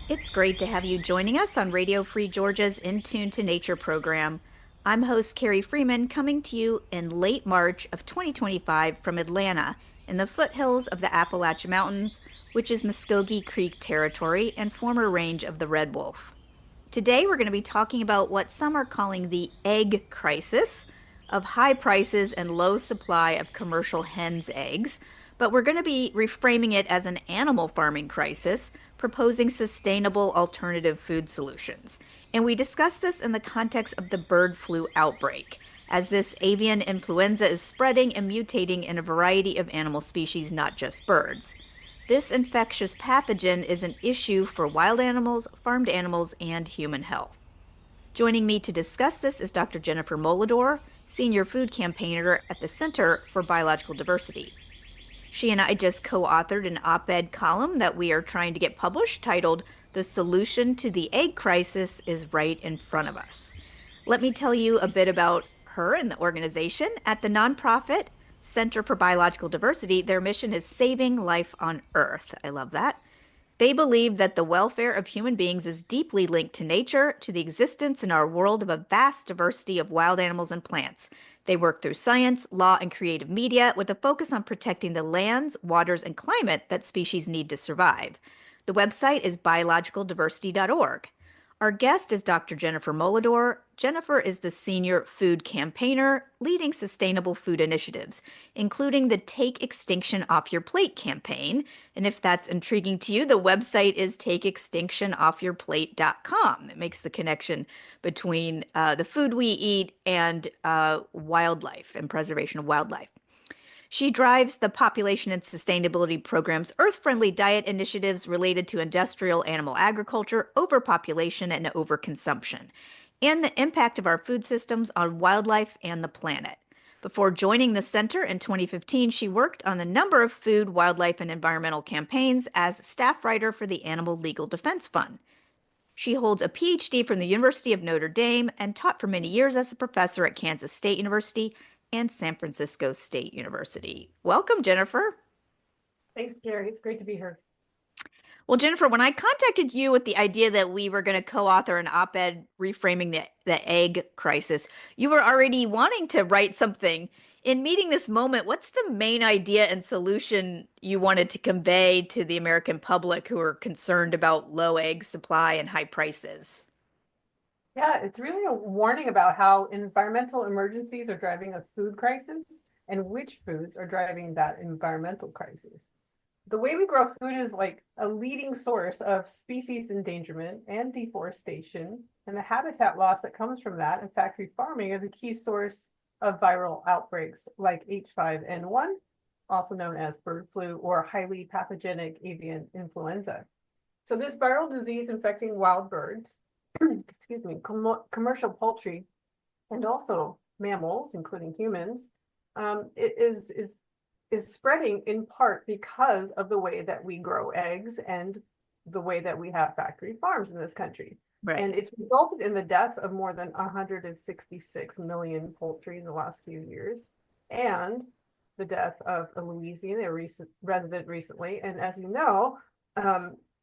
It's great to have you joining us on Radio Free Georgia's In Tune to Nature program. I'm host Carrie Freeman, coming to you in late March of 2025 from Atlanta in the foothills of the Appalachian Mountains, which is Muskogee Creek territory and former range of the red wolf. Today, we're going to be talking about what some are calling the egg crisis of high prices and low supply of commercial hens' eggs. But we're going to be reframing it as an animal farming crisis, proposing sustainable alternative food solutions. And we discuss this in the context of the bird flu outbreak, as this avian influenza is spreading and mutating in a variety of animal species, not just birds. This infectious pathogen is an issue for wild animals, farmed animals, and human health. Joining me to discuss this is Dr. Jennifer Molidor, Senior Food Campaigner at the Center for Biological Diversity. She and I just co-authored an op-ed column that we are trying to get published titled "The Solution to the Egg Crisis is Right in Front of Us." Let me tell you a bit about her and the organization. At the nonprofit Center for Biological Diversity, their mission is saving life on Earth. I love that. They believe that the welfare of human beings is deeply linked to nature, to the existence in our world of a vast diversity of wild animals and plants. They work through science, law, and creative media with a focus on protecting the lands, waters, and climate that species need to survive. The website is biologicaldiversity.org. Our guest is Dr. Jennifer Molidor. Jennifer is the senior food campaigner leading sustainable food initiatives, including the Take Extinction Off Your Plate campaign. And if that's intriguing to you, the website is takeextinctionoffyourplate.com. It makes the connection between the food we eat and wildlife and preservation of wildlife. She drives the population and sustainability program's earth-friendly diet initiatives related to industrial animal agriculture, overpopulation, and overconsumption, and the impact of our food systems on wildlife and the planet. Before joining the center in 2015, she worked on a number of food, wildlife, and environmental campaigns as staff writer for the Animal Legal Defense Fund. She holds a PhD from the University of Notre Dame and taught for many years as a professor at Kansas State University and San Francisco State University. Welcome, Jennifer. Thanks, Gary. It's great to be here. Well, Jennifer, when I contacted you with the idea that we were going to co-author an op-ed reframing the egg crisis, you were already wanting to write something. In meeting this moment, what's the main idea and solution you wanted to convey to the American public who are concerned about low egg supply and high prices? Yeah, it's really a warning about how environmental emergencies are driving a food crisis and which foods are driving that environmental crisis. The way we grow food is like a leading source of species endangerment and deforestation, and the habitat loss that comes from that, and factory farming is a key source of viral outbreaks like H5N1, also known as bird flu, or highly pathogenic avian influenza. So this viral disease infecting wild birds, excuse me, commercial poultry, and also mammals, including humans, it is spreading in part because of the way that we grow eggs and the way that we have factory farms in this country. Right. And it's resulted in the death of more than 166 million poultry in the last few years, and the death of a Louisiana resident recently. And as you know,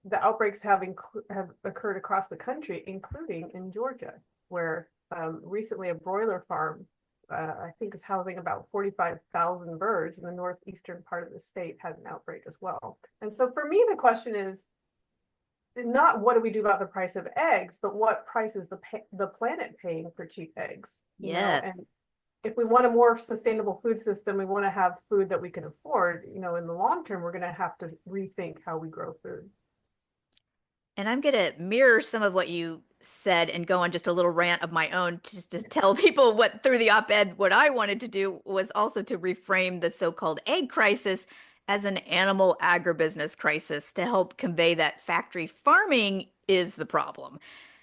the outbreaks have occurred across the country, including in Georgia, where recently a broiler farm, I think is housing about 45,000 birds in the northeastern part of the state, had an outbreak as well. And so for me, the question is not what do we do about the price of eggs, but what price is the planet paying for cheap eggs? Yes. And if we want a more sustainable food system, we want to have food that we can afford, in the long term, we're going to have to rethink how we grow food. And I'm going to mirror some of what you said and go on just a little rant of my own just to tell people what through the op-ed, what I wanted to do was also to reframe the so-called egg crisis as an animal agribusiness crisis to help convey that factory farming is the problem.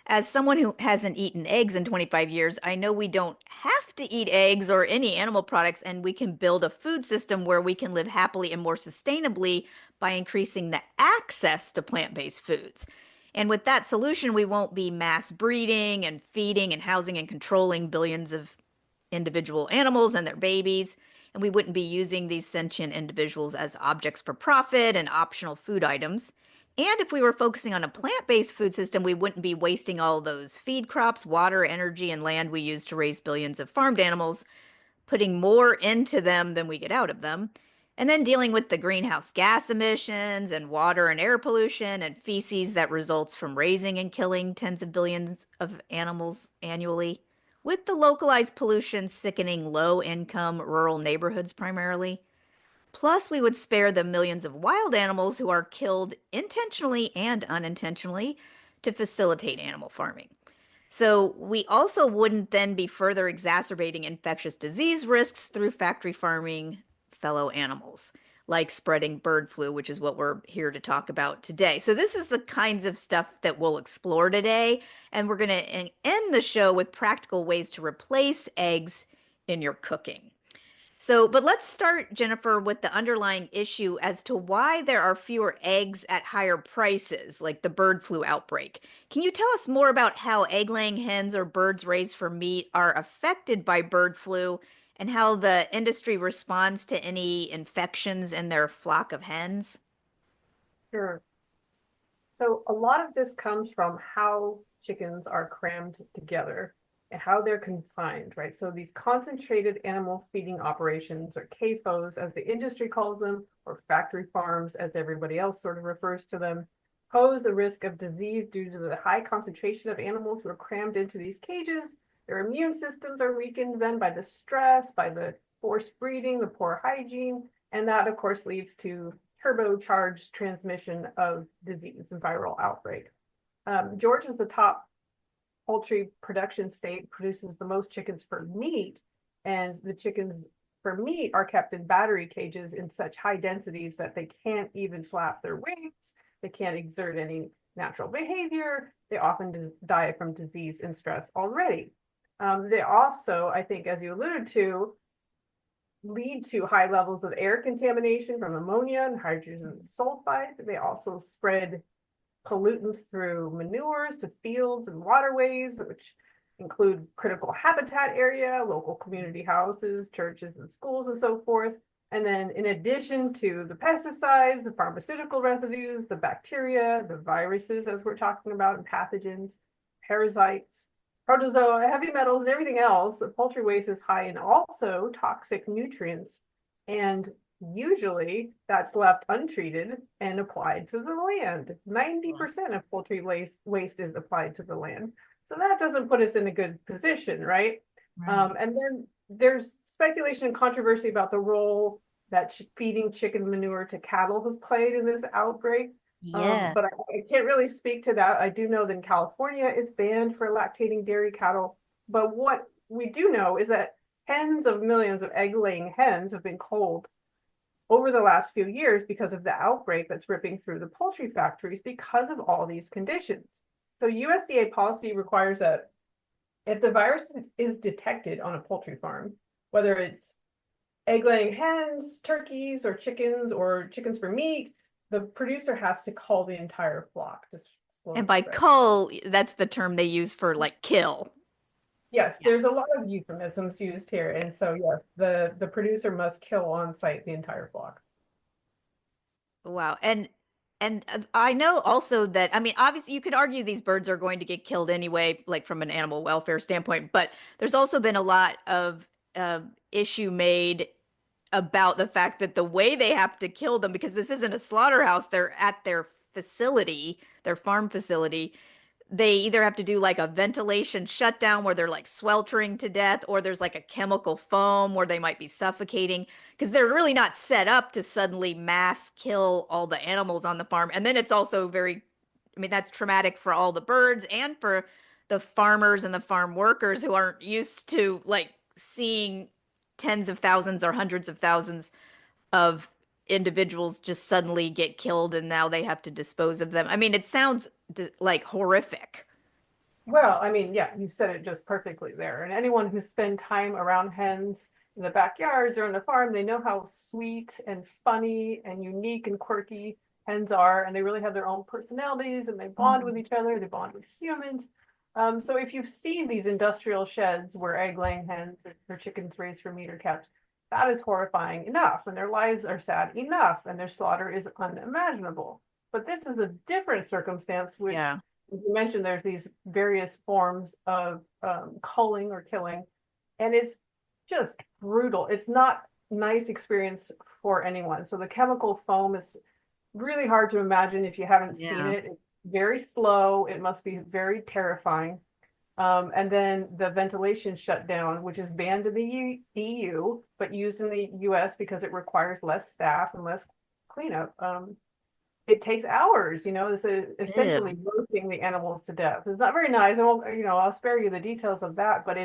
As someone who hasn't eaten eggs in 25 years, I know we don't have to eat eggs or any animal products, and we can build a food system where we can live happily and more sustainably by increasing the access to plant-based foods. And with that solution, we won't be mass breeding and feeding and housing and controlling billions of individual animals and their babies. And we wouldn't be using these sentient individuals as objects for profit and optional food items. And if we were focusing on a plant-based food system, we wouldn't be wasting all those feed crops, water, energy, and land we use to raise billions of farmed animals, putting more into them than we get out of them, and then dealing with the greenhouse gas emissions and water and air pollution and feces that results from raising and killing tens of billions of animals annually, with the localized pollution sickening low-income rural neighborhoods primarily. Plus, we would spare the millions of wild animals who are killed intentionally and unintentionally to facilitate animal farming. So we also wouldn't then be further exacerbating infectious disease risks through factory farming fellow animals, like spreading bird flu, which is what we're here to talk about today. So this is the kinds of stuff that we'll explore today, and we're going to end the show with practical ways to replace eggs in your cooking. So, but let's start, Jennifer, with the underlying issue as to why there are fewer eggs at higher prices, like the bird flu outbreak. Can you tell us more about how egg-laying hens or birds raised for meat are affected by bird flu and how the industry responds to any infections in their flock of hens? Sure. So a lot of this comes from how chickens are crammed together and how they're confined, right? So these concentrated animal feeding operations, or CAFOs, as the industry calls them, or factory farms, as everybody else sort of refers to them, pose a risk of disease due to the high concentration of animals who are crammed into these cages. Their immune systems are weakened then by the stress, by the forced breeding, the poor hygiene, and that, of course, leads to turbocharged transmission of disease and viral outbreak. Georgia is the top poultry production state, produces the most chickens for meat, and the chickens for meat are kept in battery cages in such high densities that they can't even flap their wings. They can't exert any natural behavior. They often die from disease and stress already. They also, I think, as you alluded to, lead to high levels of air contamination from ammonia and hydrogen sulfide. They also spread pollutants through manures to fields and waterways, which include critical habitat area, local community houses, churches, and schools, and so forth. And then, in addition to the pesticides, the pharmaceutical residues, the bacteria, the viruses, as we're talking about, and pathogens, parasites, protozoa, heavy metals, and everything else, poultry waste is high in also toxic nutrients. And usually that's left untreated and applied to the land. 90% of poultry waste is applied to the land. So that doesn't put us in a good position, right? Right. And then there's speculation and controversy about the role that feeding chicken manure to cattle has played in this outbreak. Yes. But I can't really speak to that. I do know that in California, it's banned for lactating dairy cattle. But what we do know is that tens of millions of egg-laying hens have been culled over the last few years because of the outbreak that's ripping through the poultry factories because of all these conditions. So USDA policy requires that if the virus is detected on a poultry farm, whether it's egg-laying hens, turkeys, or chickens for meat, the producer has to cull the entire flock to slow And the by spread. cull, that's the term they use for like kill. Yes, Yeah. there's a lot of euphemisms used here, and so yes, the producer must kill on site the entire flock. Wow. And I know also that I mean obviously you could argue these birds are going to get killed anyway, like from an animal welfare standpoint, but there's also been a lot of issue made about the fact that the way they have to kill them, because this isn't a slaughterhouse, they're at their facility, their farm facility, they either have to do like a ventilation shutdown where they're like sweltering to death, or there's like a chemical foam where they might be suffocating because they're really not set up to suddenly mass kill all the animals on the farm. And then it's also very, I mean, that's traumatic for all the birds and for the farmers and the farm workers who aren't used to like seeing tens of thousands or hundreds of thousands of individuals just suddenly get killed and now they have to dispose of them. I mean, it sounds like horrific. Well, I mean, yeah, you said it just perfectly there. And anyone who's spent time around hens in the backyards or on the farm, they know how sweet and funny and unique and quirky hens are. And they really have their own personalities and they bond with Mhm. each other, they bond with humans. So if you've seen these industrial sheds where egg-laying hens or chickens raised for meat are kept, that is horrifying enough. And their lives are sad enough and their slaughter is unimaginable. But this is a different circumstance, which Yeah. you mentioned there's these various forms of culling or killing, and it's just brutal. It's not nice experience for anyone. So the chemical foam is really hard to imagine if you haven't seen Yeah. it. It's very slow. It must be very terrifying. And then the ventilation shutdown, which is banned in the EU, but used in the US because it requires less staff and less cleanup. It takes hours, this is essentially Ew. roasting the animals to death. It's not very nice. I'll spare you the details of that, but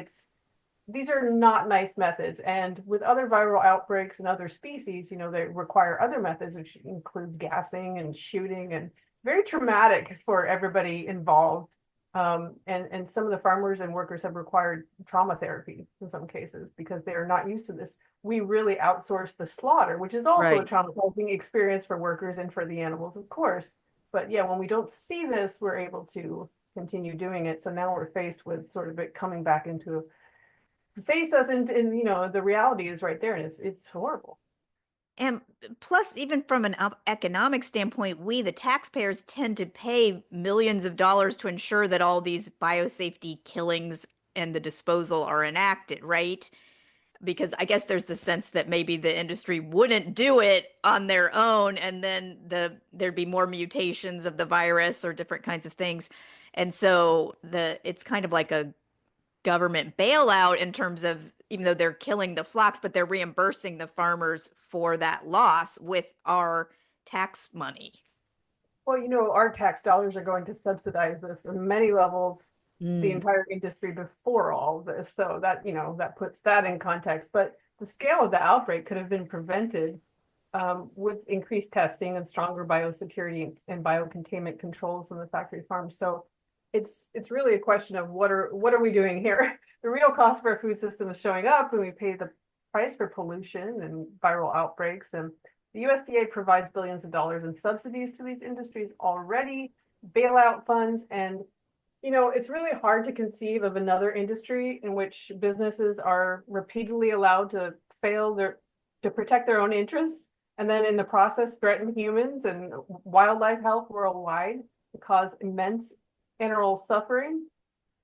these are not nice methods. And with other viral outbreaks and other species, they require other methods, which includes gassing and shooting, and very traumatic for everybody involved. And some of the farmers and workers have required trauma therapy in some cases because they are not used to this. We really outsource the slaughter, which is also a Right. traumatizing experience for workers and for the animals, of course. But yeah, when we don't see this, we're able to continue doing it. So now we're faced with sort of it coming back into face us, and the reality is right there, and it's horrible. And plus, even from an economic standpoint, we, the taxpayers, tend to pay millions of dollars to ensure that all these biosafety killings and the disposal are enacted, right? Because I guess there's the sense that maybe the industry wouldn't do it on their own, and then there'd be more mutations of the virus or different kinds of things. And so it's kind of like a government bailout in terms of, even though they're killing the flocks, but they're reimbursing the farmers for that loss with our tax money. Well, our tax dollars are going to subsidize this in many levels, the Mm, entire industry before all of this. So that puts that in context. But the scale of the outbreak could have been prevented with increased testing and stronger biosecurity and biocontainment controls in the factory farms. So it's really a question of what are we doing here? The real cost of our food system is showing up, and we pay the price for pollution and viral outbreaks. And the USDA provides billions of dollars in subsidies to these industries already, bailout funds, and it's really hard to conceive of another industry in which businesses are repeatedly allowed to fail to protect their own interests, and then in the process threaten humans and wildlife health worldwide, to cause immense animal suffering,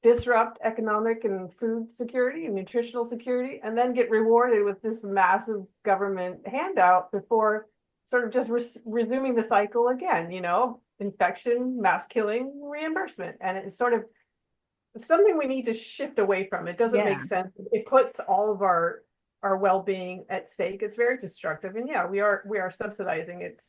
disrupt economic and food security and nutritional security, and then get rewarded with this massive government handout before sort of just resuming the cycle again, infection, mass killing, reimbursement. And it's sort of something we need to shift away from. It doesn't make yeah. sense. It puts all of our well-being at stake. It's very destructive. And yeah, we are subsidizing it.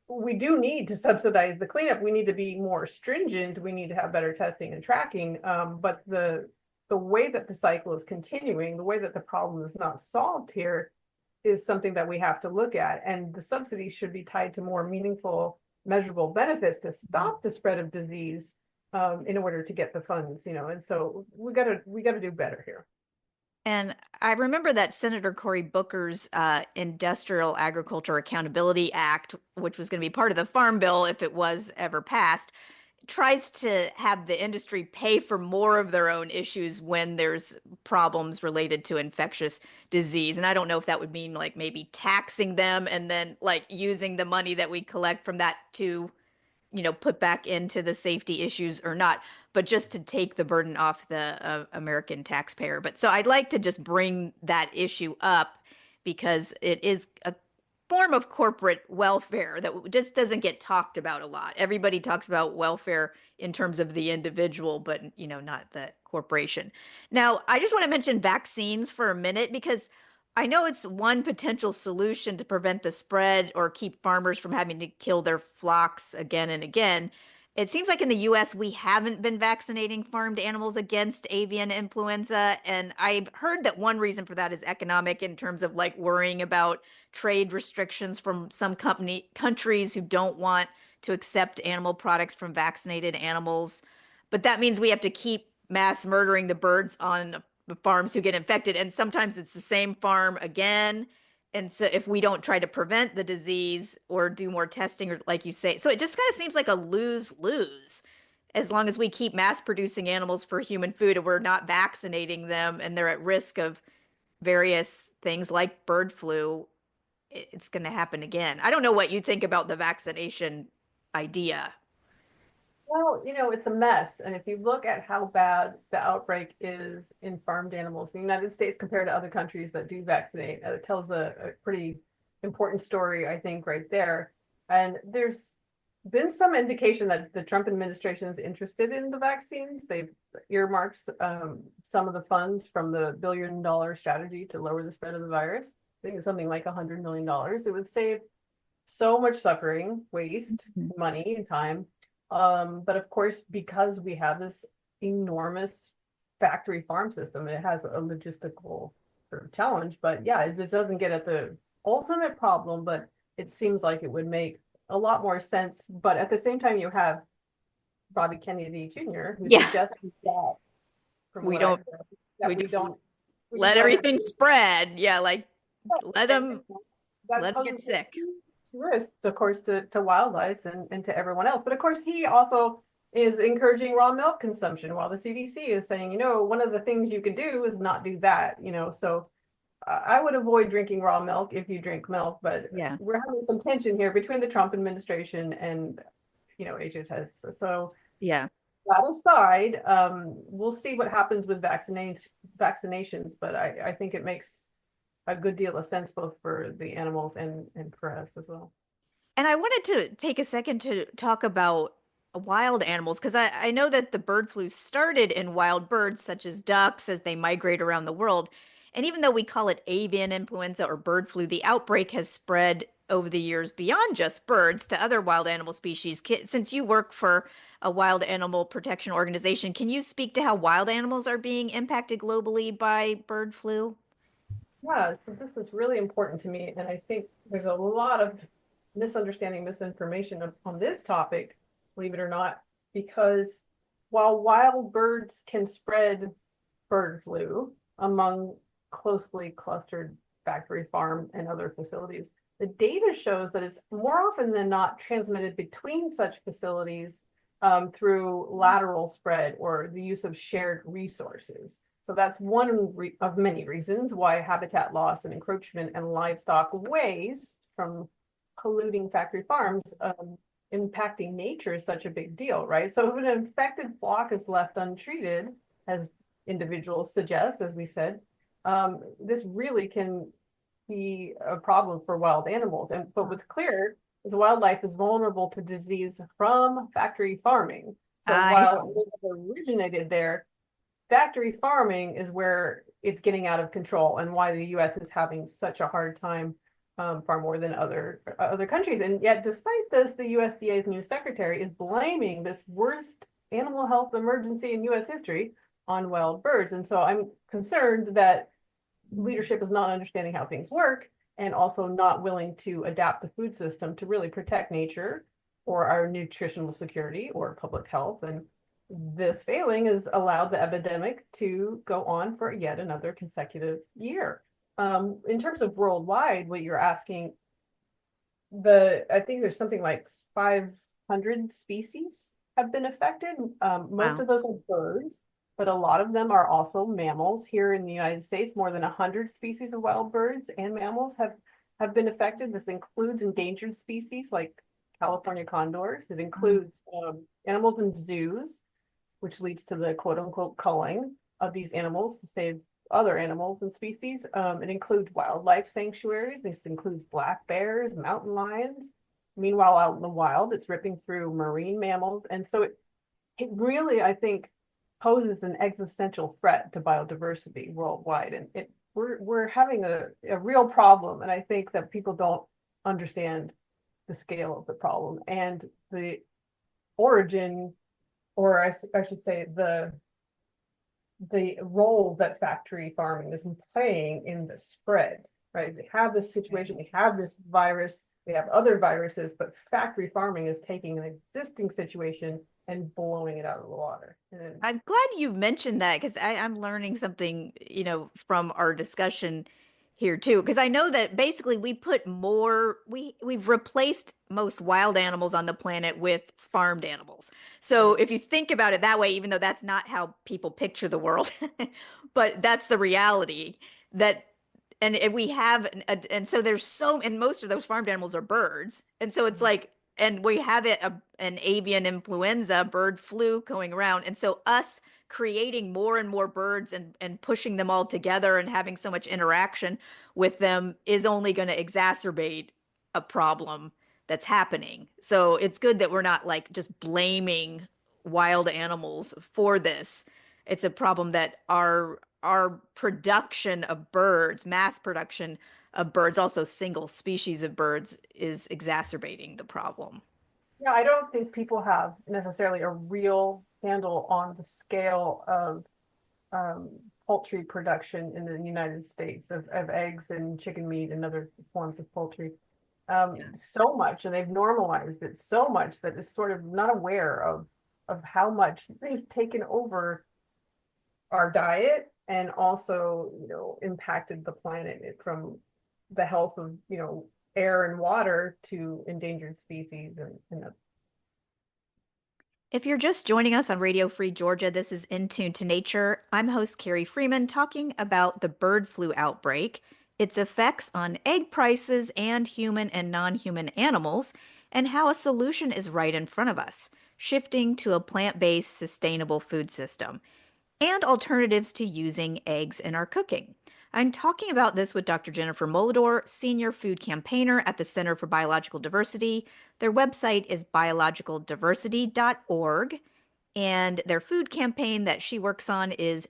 We do need to subsidize the cleanup. We need to be more stringent. We need to have better testing and tracking. But the way that the cycle is continuing, the way that the problem is not solved here, is something that we have to look at. And the subsidies should be tied to more meaningful, measurable benefits to stop the spread of disease, in order to get the funds. And so we gotta do better here. And I remember that Senator Cory Booker's Industrial Agriculture Accountability Act, which was going to be part of the Farm Bill if it was ever passed, tries to have the industry pay for more of their own issues when there's problems related to infectious disease. And I don't know if that would mean like maybe taxing them and then like using the money that we collect from that to put back into the safety issues or not, but just to take the burden off the American taxpayer. But so I'd like to just bring that issue up because it is a form of corporate welfare that just doesn't get talked about a lot. Everybody talks about welfare in terms of the individual, but not the corporation. Now, I just want to mention vaccines for a minute because I know it's one potential solution to prevent the spread or keep farmers from having to kill their flocks again and again. It seems like in the US, we haven't been vaccinating farmed animals against avian influenza. And I've heard that one reason for that is economic in terms of like worrying about trade restrictions from some countries who don't want to accept animal products from vaccinated animals. But that means we have to keep mass murdering the birds on the farms who get infected. And sometimes it's the same farm again. And so if we don't try to prevent the disease or do more testing, or like you say, so it just kind of seems like a lose-lose as long as we keep mass producing animals for human food and we're not vaccinating them and they're at risk of various things like bird flu, it's going to happen again. I don't know what you think about the vaccination idea? Well, it's a mess. And if you look at how bad the outbreak is in farmed animals in the United States compared to other countries that do vaccinate, it tells a pretty important story, I think, right there. And there's been some indication that the Trump administration is interested in the vaccines. They've earmarked some of the funds from the $1 billion strategy to lower the spread of the virus. I think it's something like $100 million. It would save so much suffering, waste, Mhm. money, and time. But of course, because we have this enormous factory farm system, it has a logistical sort of challenge. But yeah, it doesn't get at the ultimate problem, but it seems like it would make a lot more sense. But at the same time, you have Bobby Kennedy Jr., who Yeah, suggested that, from we what I've don't, read, we that we just don't, we just let let everything everything. spread. Yeah, like let them, That let them poses get a sick. huge risk, of course, to wildlife and to everyone else. But of course, he also is encouraging raw milk consumption, while the CDC is saying, one of the things you could do is not do that. So I would avoid drinking raw milk if you drink milk. But Yeah, we're having some tension here between the Trump administration and HHS. So yeah. that aside, we'll see what happens with vaccinations. But I think it makes a good deal of sense both for the animals and for us as well. And I wanted to take a second to talk about wild animals because I know that the bird flu started in wild birds, such as ducks, as they migrate around the world. And even though we call it avian influenza or bird flu, the outbreak has spread over the years beyond just birds to other wild animal species. Since you work for a wild animal protection organization, can you speak to how wild animals are being impacted globally by bird flu? Yeah, so this is really important to me, and I think there's a lot of misunderstanding, misinformation on this topic, believe it or not, because while wild birds can spread bird flu among closely clustered factory farm and other facilities, the data shows that it's more often than not transmitted between such facilities through lateral spread or the use of shared resources. So that's one of many reasons why habitat loss and encroachment and livestock waste from polluting factory farms impacting nature is such a big deal, right? So if an infected flock is left untreated, as individuals suggest, as we said, this really can be a problem for wild animals. But what's clear is wildlife is vulnerable to disease from factory farming. So I while see. it originated there, factory farming is where it's getting out of control and why the US is having such a hard time far more than other countries. And yet, despite this, the USDA's new secretary is blaming this worst animal health emergency in US history on wild birds. And so I'm concerned that leadership is not understanding how things work and also not willing to adapt the food system to really protect nature or our nutritional security or public health. And this failing has allowed the epidemic to go on for yet another consecutive year. In terms of worldwide, what you're asking, I think there's something like 500 species have been affected. Most Wow. of those are birds, but a lot of them are also mammals. Here in the United States, more than 100 species of wild birds and mammals have been affected. This includes endangered species like California condors. It Oh. includes animals in zoos, which leads to the quote unquote culling of these animals to save other animals and species. It includes wildlife sanctuaries. This includes black bears, mountain lions. Meanwhile, out in the wild, it's ripping through marine mammals. And so it really, I think, poses an existential threat to biodiversity worldwide. And we're having a real problem. And I think that people don't understand the scale of the problem and the origin, or I should say the role that factory farming is playing in the spread, right? They have this situation, they have this virus, they have other viruses, but factory farming is taking an existing situation and blowing it out of the water. And then, I'm glad you mentioned that because I'm learning something, from our discussion here too. Because I know that basically we've replaced most wild animals on the planet with farmed animals. So if you think about it that way, even though that's not how people picture the world, but that's the reality that, and we have, and so and most of those farmed animals are birds. And so it's like and we have an avian influenza, bird flu going around. And so us creating more and more birds and pushing them all together and having so much interaction with them is only going to exacerbate a problem that's happening. So it's good that we're not like just blaming wild animals for this. It's a problem that our production of birds, mass production of birds, also single species of birds, is exacerbating the problem. Yeah, I don't think people have necessarily a real handle on the scale of um, poultry production in the United States of eggs and chicken meat and other forms of poultry. Yeah. So much, and they've normalized it so much that it's sort of not aware of how much they've taken over our diet and also, impacted the planet from the health of, air and water to endangered species and If you're just joining us on Radio Free Georgia, this is In Tune to Nature. I'm host Carrie Freeman talking about the bird flu outbreak, its effects on egg prices and human and non-human animals, and how a solution is right in front of us, shifting to a plant-based sustainable food system, and alternatives to using eggs in our cooking. I'm talking about this with Dr. Jennifer Molidor, Senior Food Campaigner at the Center for Biological Diversity. Their website is biologicaldiversity.org, and their food campaign that she works on is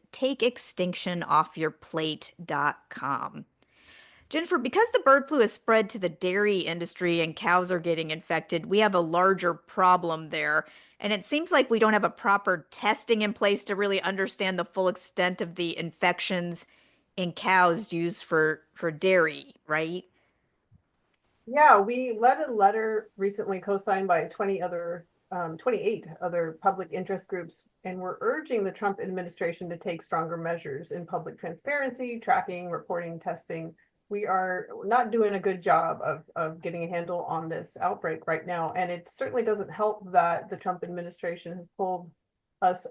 takeextinctionoffyourplate.com. Jennifer, because the bird flu has spread to the dairy industry and cows are getting infected, we have a larger problem there. And it seems like we don't have a proper testing in place to really understand the full extent of the infections in cows used for dairy, right? yeah, we led a letter recently co-signed by 28 other public interest groups, and we're urging the Trump administration to take stronger measures in public transparency, tracking, reporting, testing. We are not doing a good job of getting a handle on this outbreak right now, and it certainly doesn't help that the Trump administration has pulled us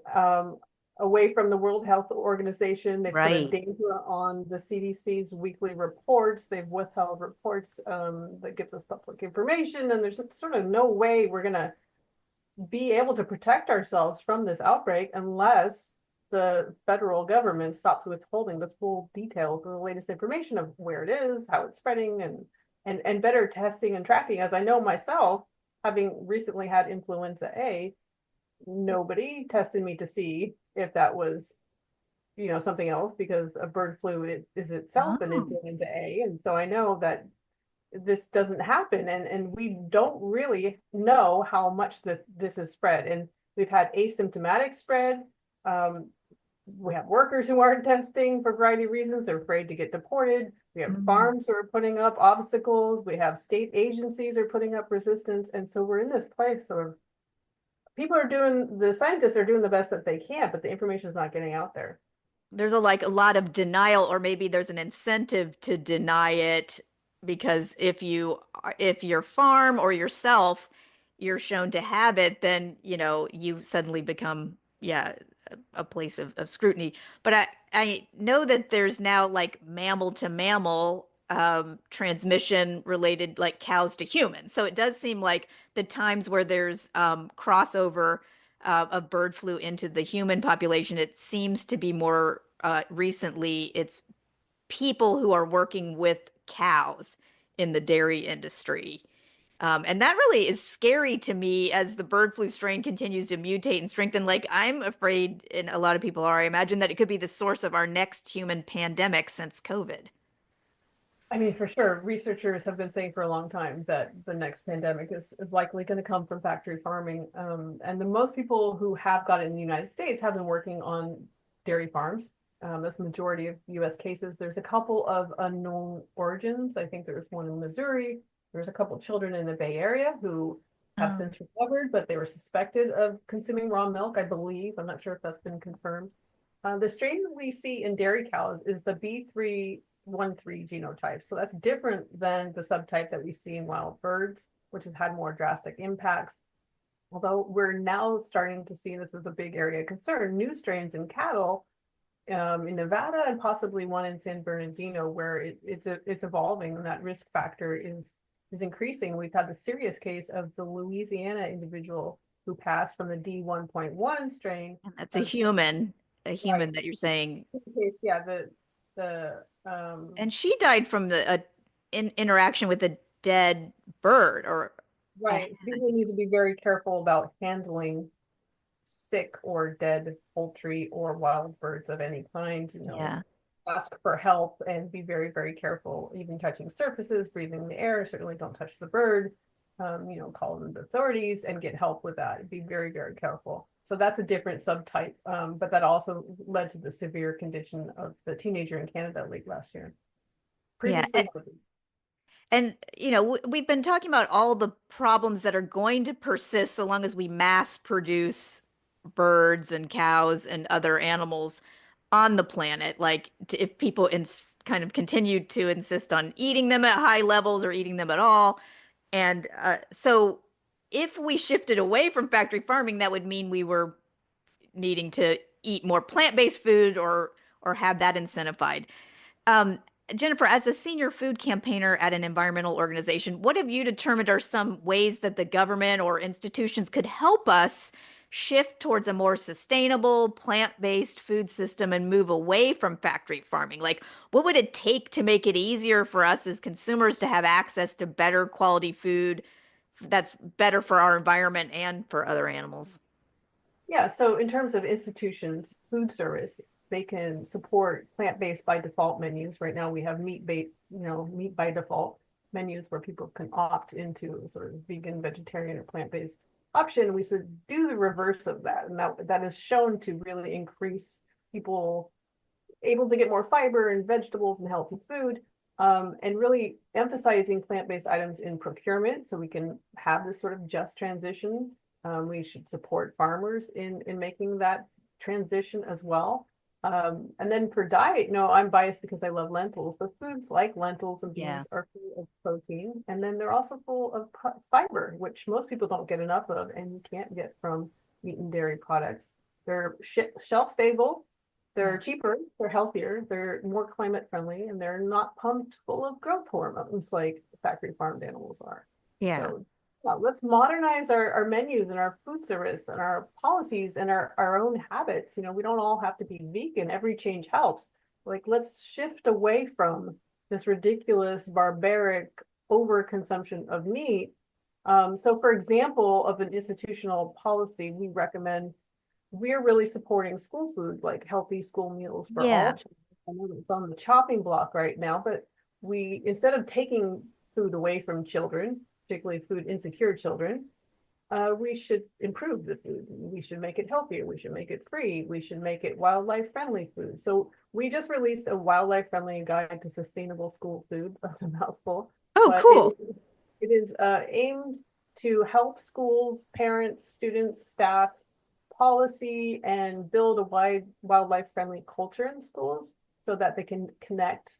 away from the World Health Organization. They've put a Right. damper on the CDC's weekly reports. They've withheld reports that gives us public information, and there's sort of no way we're going to be able to protect ourselves from this outbreak unless the federal government stops withholding the full details of the latest information of where it is, how it's spreading, and better testing and tracking. As I know myself, having recently had influenza A, nobody tested me to see if that was, something else, because a bird flu is itself an Oh. influenza A. And so I know that this doesn't happen, and we don't really know how much this is spread. And we've had asymptomatic spread. Um, we have workers who aren't testing for a variety of reasons. They're afraid to get deported. We have Mm. farms who are putting up obstacles. We have state agencies are putting up resistance. And so we're in this place of the scientists are doing the best that they can, but the information is not getting out there. There's a lot of denial, or maybe there's an incentive to deny it because if your farm or yourself you're shown to have it, then you suddenly become, yeah, a place of scrutiny. But I know that there's now like mammal to mammal transmission related, like cows to humans. So it does seem like the times where there's crossover of bird flu into the human population, it seems to be more recently it's people who are working with cows in the dairy industry. And that really is scary to me as the bird flu strain continues to mutate and strengthen. Like, I'm afraid, and a lot of people are, I imagine that it could be the source of our next human pandemic since COVID. I mean, for sure, researchers have been saying for a long time that the next pandemic is likely going to come from factory farming. And the most people who have got it in the United States have been working on dairy farms. That's the majority of US cases. There's a couple of unknown origins. I think there's one in Missouri. There's a couple of children in the Bay Area who have Oh. since recovered, but they were suspected of consuming raw milk, I believe. I'm not sure if that's been confirmed. The strain we see in dairy cows is the B313 genotype. So that's different than the subtype that we see in wild birds, which has had more drastic impacts. Although we're now starting to see this as a big area of concern, new strains in cattle in Nevada and possibly one in San Bernardino, where it's evolving, and that risk factor is is increasing. We've had the serious case of the Louisiana individual who passed from the D1.1 strain And that's of, a right, human that you're saying. case, yeah, the And she died from the interaction with a dead bird or a right. So people need to be very careful about handling sick or dead poultry or wild birds of any kind, yeah. ask for help and be very, very careful, even touching surfaces, breathing the air. Certainly don't touch the bird. Call in the authorities and get help with that. Be very, very careful. So that's a different subtype, but that also led to the severe condition of the teenager in Canada late last year. Yeah. Previously, And, we've been talking about all the problems that are going to persist so long as we mass produce birds and cows and other animals on the planet. Like, if people kind of continue to insist on eating them at high levels or eating them at all. And so, if we shifted away from factory farming, that would mean we were needing to eat more plant-based food or have that incentivized. Um, Jennifer, as a senior food campaigner at an environmental organization, what have you determined are some ways that the government or institutions could help us shift towards a more sustainable, plant-based food system and move away from factory farming? Like, what would it take to make it easier for us as consumers to have access to better quality food that's better for our environment and for other animals? yeah, so in terms of institutions, food service, they can support plant-based by default menus. Right now we have meat-based, meat by default menus where people can opt into a sort of vegan, vegetarian, or plant-based option. We should do the reverse of that. And that is shown to really increase people able to get more fiber and vegetables and healthy food, and really emphasizing plant-based items in procurement so we can have this sort of just transition. We should support farmers in making that transition as well. And then for diet, I'm biased because I love lentils, but foods like lentils and Yeah. beans are full of protein, and then they're also full of fiber, which most people don't get enough of, and you can't get from meat and dairy products. They're shelf stable, Yeah. they're cheaper, they're healthier, they're more climate friendly, and they're not pumped full of growth hormones like factory farmed animals are. Yeah. So yeah, let's modernize our menus and our food service and our policies and our own habits. We don't all have to be vegan. Every change helps. Like, let's shift away from this ridiculous, barbaric overconsumption of meat. So, for example, of an institutional policy, we're really supporting school food, like healthy school meals for all Yeah. children. I know it's on the chopping block right now, but we, instead of taking food away from children, particularly food insecure children, we should improve the food. We should make it healthier. We should make it free. We should make it wildlife friendly food. So we just released a wildlife friendly guide to sustainable school food. That's a mouthful, Oh, but it, cool. it is aimed to help schools, parents, students, staff policy and build a wide wildlife friendly culture in schools so that they can connect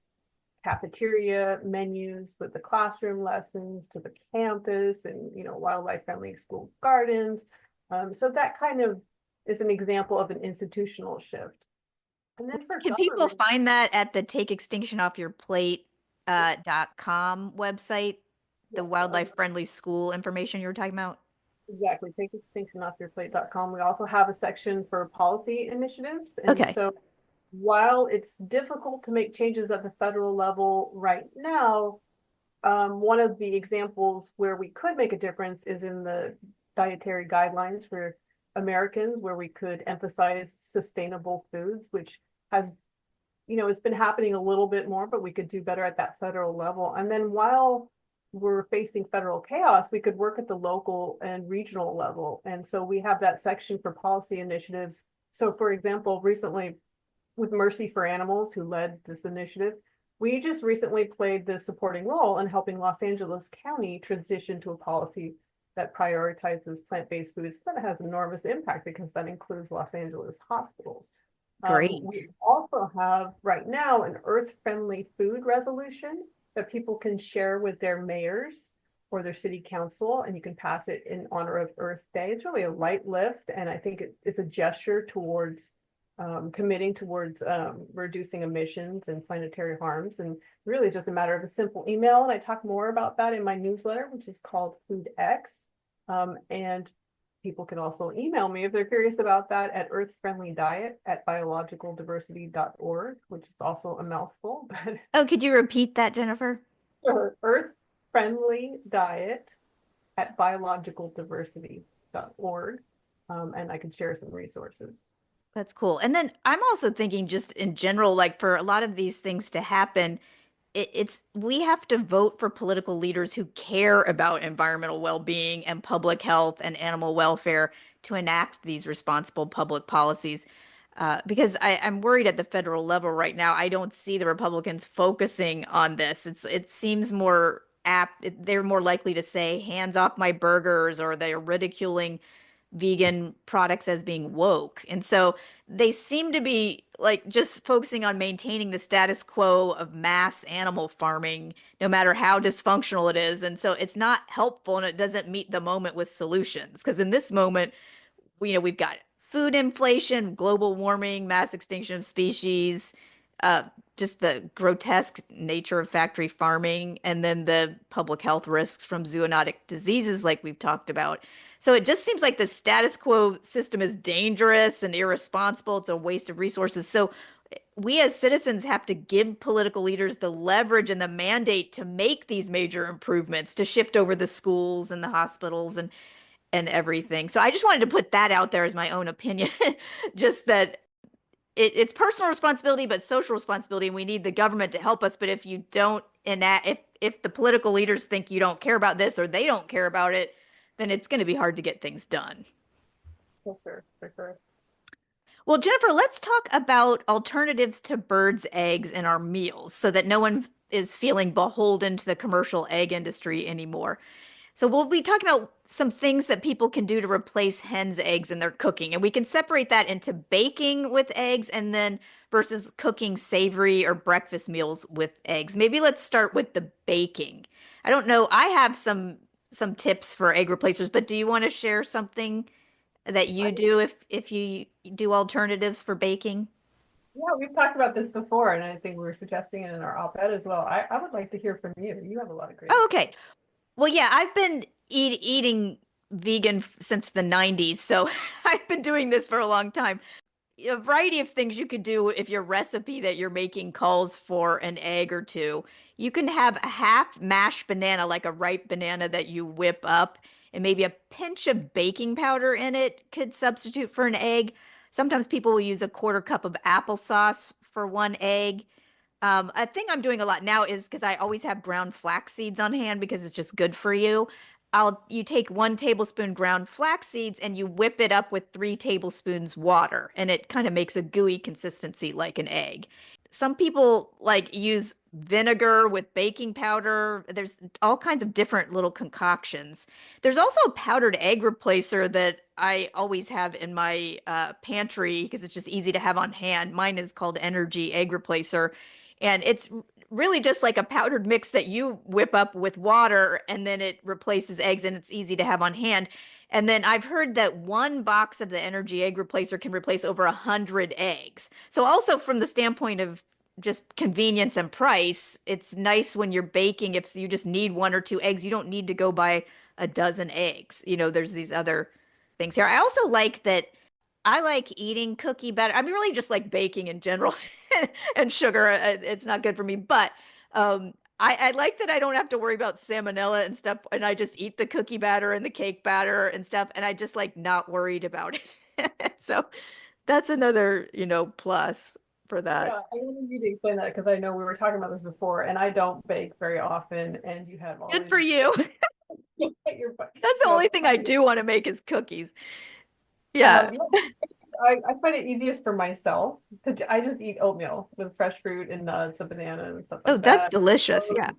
cafeteria menus with the classroom lessons to the campus and wildlife friendly school gardens. So that kind of is an example of an institutional shift. And then for Can people government, find that at the Take Extinction Off Your Plate .com website, the yeah, wildlife friendly school information you were talking about? exactly, take extinction off your plate.com. We also have a section for policy initiatives. And Okay. so while it's difficult to make changes at the federal level right now, one of the examples where we could make a difference is in the dietary guidelines for Americans, where we could emphasize sustainable foods, which has, it's been happening a little bit more, but we could do better at that federal level. And then while we're facing federal chaos, we could work at the local and regional level. And so we have that section for policy initiatives. So, for example, recently with Mercy for Animals, who led this initiative, we just recently played the supporting role in helping Los Angeles County transition to a policy that prioritizes plant-based foods. That has enormous impact because that includes Los Angeles hospitals. Great. We also have right now an earth-friendly food resolution that people can share with their mayors or their city council, and you can pass it in honor of Earth Day. It's really a light lift, and I think it's a gesture towards committing towards reducing emissions and planetary harms. And really, it's just a matter of a simple email. And I talk more about that in my newsletter, which is called Food X. And people can also email me if they're curious about that at earthfriendlydiet@biologicaldiversity.org, which is also a mouthful, but Oh, could you repeat that, Jennifer? sure, earthfriendlydiet@biologicaldiversity.org. And I can share some resources. That's cool. And then I'm also thinking just in general, like for a lot of these things to happen, it's we have to vote for political leaders who care about environmental well-being and public health and animal welfare to enact these responsible public policies. Because I'm worried at the federal level right now. I don't see the Republicans focusing on this. It seems more apt. They're more likely to say, "Hands off my burgers," or they're ridiculing vegan products as being woke. And so they seem to be like just focusing on maintaining the status quo of mass animal farming, no matter how dysfunctional it is. And so it's not helpful and it doesn't meet the moment with solutions. Because in this moment, we've got food inflation, global warming, mass extinction of species, uh, just the grotesque nature of factory farming, and then the public health risks from zoonotic diseases, like we've talked about. So it just seems like the status quo system is dangerous and irresponsible. It's a waste of resources. So we as citizens have to give political leaders the leverage and the mandate to make these major improvements, to shift over the schools and the hospitals and everything. So I just wanted to put that out there as my own opinion. Just that it's personal responsibility, but social responsibility, and we need the government to help us. But if you don't enact, if the political leaders think you don't care about this or they don't care about it, then it's going to be hard to get things done. For sure, for sure. Well, Jennifer, let's talk about alternatives to birds' eggs in our meals so that no one is feeling beholden to the commercial egg industry anymore. So we'll be talking about some things that people can do to replace hens' eggs in their cooking. And we can separate that into baking with eggs and then versus cooking savory or breakfast meals with eggs. Maybe let's start with the baking. I don't know. I have some tips for egg replacers, but do you want to share something that you I, do if you do alternatives for baking? yeah, we've talked about this before, and I think we were suggesting it in our op-ed as well. I would like to hear from you. You have a lot of great Oh, ideas. okay. Well, yeah, I've been eating vegan since the 90s, so I've been doing this for a long time. A variety of things you could do if your recipe that you're making calls for an egg or two. You can have a half mashed banana, like a ripe banana that you whip up, and maybe a pinch of baking powder in it could substitute for an egg. Sometimes people will use a quarter cup of applesauce for one egg. A thing I'm doing a lot now is because I always have ground flax seeds on hand because it's just good for you. You take 1 tablespoon ground flax seeds and you whip it up with 3 tablespoons water, and it kind of makes a gooey consistency like an egg. Some people like use vinegar with baking powder. There's all kinds of different little concoctions. There's also a powdered egg replacer that I always have in my pantry because it's just easy to have on hand. Mine is called Energy Egg Replacer, and it's really just like a powdered mix that you whip up with water and then it replaces eggs and it's easy to have on hand. And then I've heard that one box of the energy egg replacer can replace over 100 eggs. So also from the standpoint of just convenience and price, it's nice when you're baking. If you just need 1 or 2 eggs, you don't need to go buy a dozen eggs. There's these other things here. I also like that I like eating cookie batter. I mean, really just like baking in general and sugar. It's not good for me, but I like that I don't have to worry about salmonella and stuff, and I just eat the cookie batter and the cake batter and stuff, and I just like not worried about it. So that's another, plus for that. Yeah, I wanted you to explain that because I know we were talking about this before, and I don't bake very often, and you have all Good of for these. you. Your, That's the you know, only thing I do want to make is cookies. Yeah. yeah, I find it easiest for myself to I just eat oatmeal with fresh fruit and nuts, a banana and stuff Oh, like that's that. delicious. Or Yeah.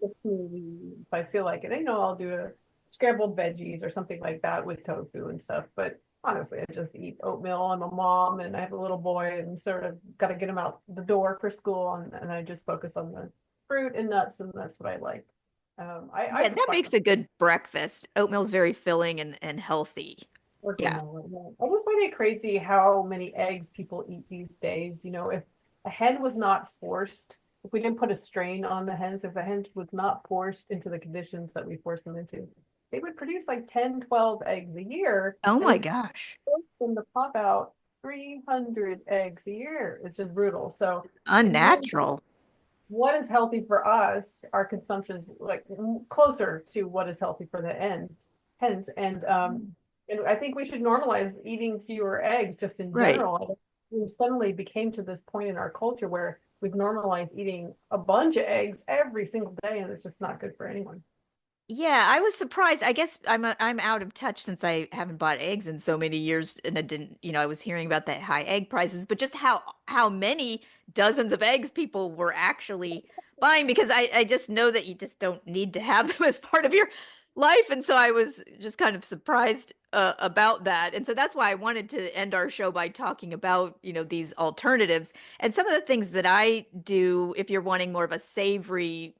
a smoothie if I feel like it. I'll do a scrambled veggies or something like that with tofu and stuff. But honestly, I just eat oatmeal. I'm a mom and I have a little boy and sort of got to get him out the door for school, and I just focus on the fruit and nuts, and that's what I like. I Yeah, just that find makes a good breakfast. Oatmeal is very filling and healthy. Or Yeah. granola. Yeah. I just find it crazy how many eggs people eat these days. If a hen was not forced, if we didn't put a strain on the hens, if the hens was not forced into the conditions that we forced them into, they would produce like 10, 12 eggs a year. Oh And my it's gosh. forced them to pop out 300 eggs a year. It's just brutal. So it really, Unnatural. what is healthy for us, our consumption is like closer to what is healthy for the hens. And I think we should normalize eating fewer eggs just in Right. general. We suddenly became to this point in our culture where we've normalized eating a bunch of eggs every single day, and it's just not good for anyone. Yeah, I was surprised. I guess I'm out of touch since I haven't bought eggs in so many years, and I didn't, I was hearing about the high egg prices, but just how many dozens of eggs people were actually buying because I just know that you just don't need to have them as part of your life, and so I was just kind of surprised about that, and so that's why I wanted to end our show by talking about, these alternatives and some of the things that I do if you're wanting more of a savory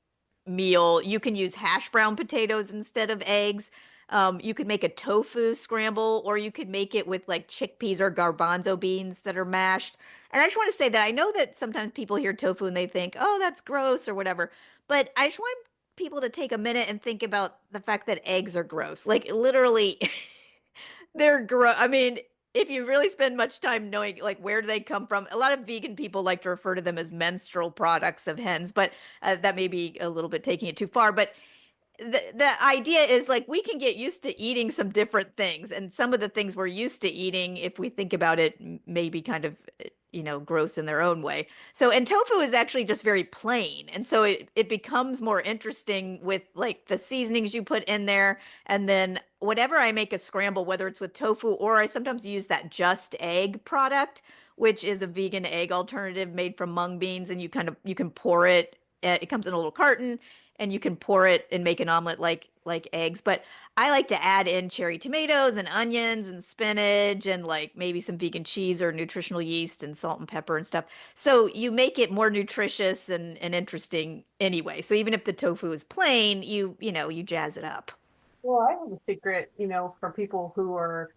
meal. You can use hash brown potatoes instead of eggs. You could make a tofu scramble, or you could make it with like chickpeas or garbanzo beans that are mashed. And I just want to say that I know that sometimes people hear tofu and they think, oh, that's gross or whatever. But I just want people to take a minute and think about the fact that eggs are gross. Like literally, they're gross. I mean, if you really spend much time knowing like where do they come from, a lot of vegan people like to refer to them as menstrual products of hens, but that may be a little bit taking it too far. But the idea is like we can get used to eating some different things, and some of the things we're used to eating, if we think about it, may be kind of gross in their own way. So, and tofu is actually just very plain, and so it becomes more interesting with like the seasonings you put in there, and then whatever I make a scramble, whether it's with tofu or I sometimes use that Just Egg product, which is a vegan egg alternative made from mung beans, and you can pour it. It comes in a little carton and you can pour it and make an omelet like eggs. But I like to add in cherry tomatoes and onions and spinach and like maybe some vegan cheese or nutritional yeast and salt and pepper and stuff. So you make it more nutritious and interesting anyway. So even if the tofu is plain, you jazz it up. Well, I have a secret, for people who are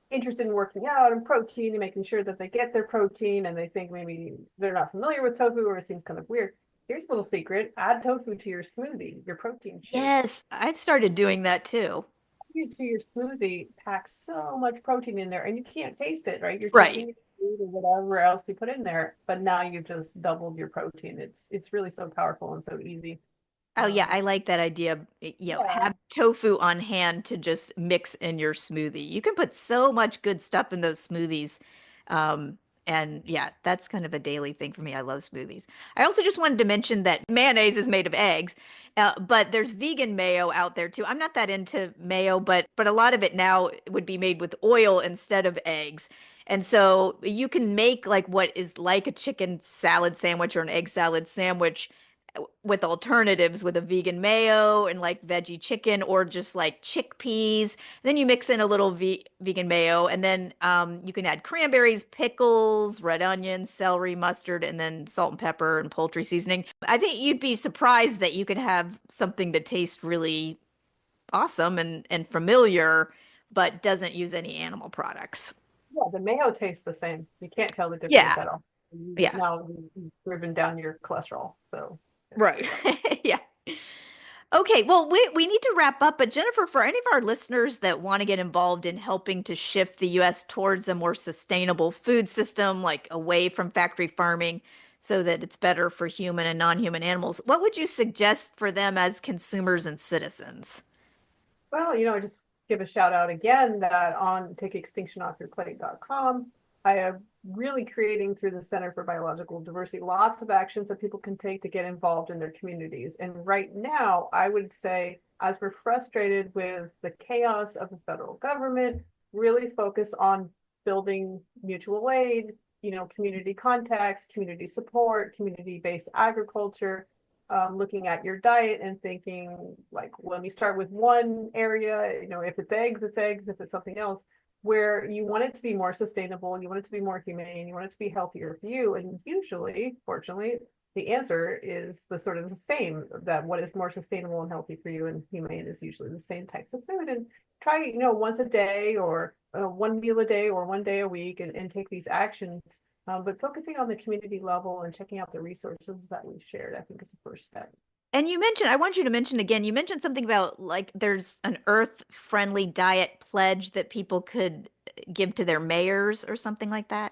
interested in working out and protein and making sure that they get their protein and they think maybe they're not familiar with tofu or it seems kind of weird. Here's a little secret: add tofu to your smoothie, your protein shake. Yes, I've started doing that too. To your smoothie packs so much protein in there and you can't taste it, right? You're Right. tasting your food or whatever else you put in there, but now you've just doubled your protein. It's really so powerful and so easy. Oh yeah, Um, I like that idea. yeah. Have tofu on hand to just mix in your smoothie. You can put so much good stuff in those smoothies. Um, and yeah, that's kind of a daily thing for me. I love smoothies. I also just wanted to mention that mayonnaise is made of eggs, but there's vegan mayo out there too. I'm not that into mayo, but a lot of it now would be made with oil instead of eggs. And so you can make like what is like a chicken salad sandwich or an egg salad sandwich with alternatives with a vegan mayo and like veggie chicken or just like chickpeas. Then you mix in a little vegan mayo, and then you can add cranberries, pickles, red onions, celery, mustard, and then salt and pepper and poultry seasoning. I think you'd be surprised that you can have something that tastes really awesome and familiar, but doesn't use any animal products. Yeah, the mayo tastes the same. You can't tell the difference Yeah, at all. yeah, Now you've driven down your cholesterol, so it's right. really not. Yeah. Okay, well, we need to wrap up, but Jennifer, for any of our listeners that want to get involved in helping to shift the U.S. towards a more sustainable food system, like away from factory farming, so that it's better for human and non-human animals, what would you suggest for them as consumers and citizens? Well, just give a shout out again that on takeextinctionoffyourplate.com, I am really creating through the Center for Biological Diversity lots of actions that people can take to get involved in their communities. And right now, I would say, as we're frustrated with the chaos of the federal government, really focus on building mutual aid, community contacts, community support, community-based agriculture, looking at your diet and thinking like, let me start with one area, if it's eggs, it's eggs, if it's something else, where you want it to be more sustainable, you want it to be more humane, you want it to be healthier for you. And usually, fortunately, the answer is the sort of the same, that what is more sustainable and healthy for you and humane is usually the same types of food. And try, once a day or one meal a day or one day a week and take these actions. But focusing on the community level and checking out the resources that we've shared, I think is the first step. And you mentioned, I want you to mention again, you mentioned something about like there's an earth-friendly diet pledge that people could give to their mayors or something like that.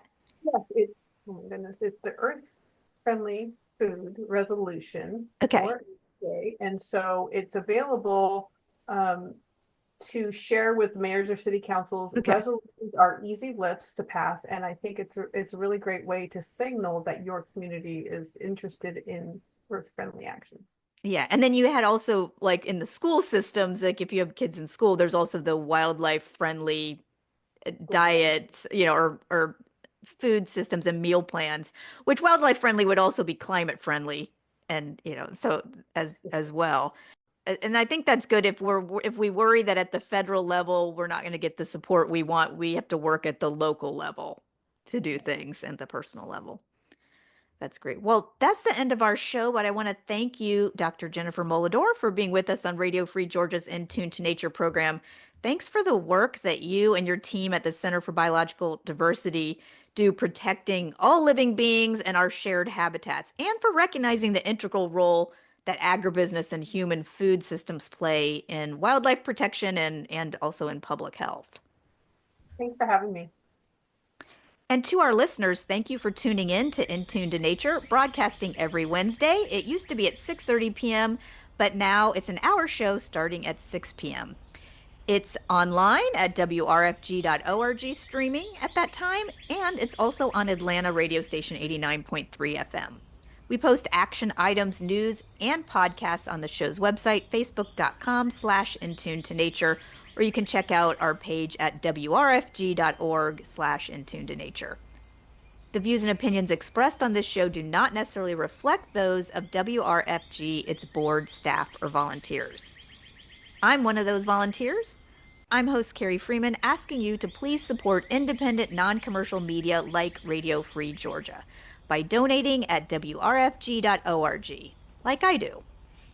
Yes, oh my goodness, it's the Earth Friendly Food Resolution Okay. for day. And so it's available to share with mayors or city councils. Okay. Resolutions are easy lifts to pass, and I think it's a really great way to signal that your community is interested in earth-friendly action. Yeah. And then you had also like in the school systems, like if you have kids in school, there's also the wildlife friendly School diet. diets, or food systems and meal plans, which wildlife friendly would also be climate friendly and, so as well. And I think that's good if we worry that at the federal level we're not going to get the support we want, we have to work at the local level to do things and the personal level. That's great. Well, that's the end of our show, but I want to thank you, Dr. Jennifer Molidor, for being with us on Radio Free Georgia's In Tune to Nature program. Thanks for the work that you and your team at the Center for Biological Diversity do protecting all living beings and our shared habitats, and for recognizing the integral role that agribusiness and human food systems play in wildlife protection and also in public health. Thanks for having me. And to our listeners, thank you for tuning in to In Tune to Nature, broadcasting every Wednesday. It used to be at 6:30 p.m., but now it's an hour show starting at 6 p.m. It's online at wrfg.org streaming at that time, and it's also on Atlanta radio station 89.3 FM. We post action items, news, and podcasts on the show's website, facebook.com/intune-to-nature, or you can check out our page at wrfg.org/intune-to-nature. The views and opinions expressed on this show do not necessarily reflect those of WRFG, its board, staff, or volunteers. I'm one of those volunteers. I'm host Carrie Freeman, asking you to please support independent, non-commercial media like Radio Free Georgia by donating at wrfg.org, like I do.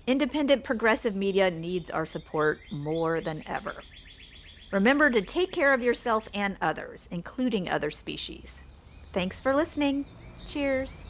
Independent progressive media needs our support more than ever. Remember to take care of yourself and others, including other species. Thanks for listening. Cheers.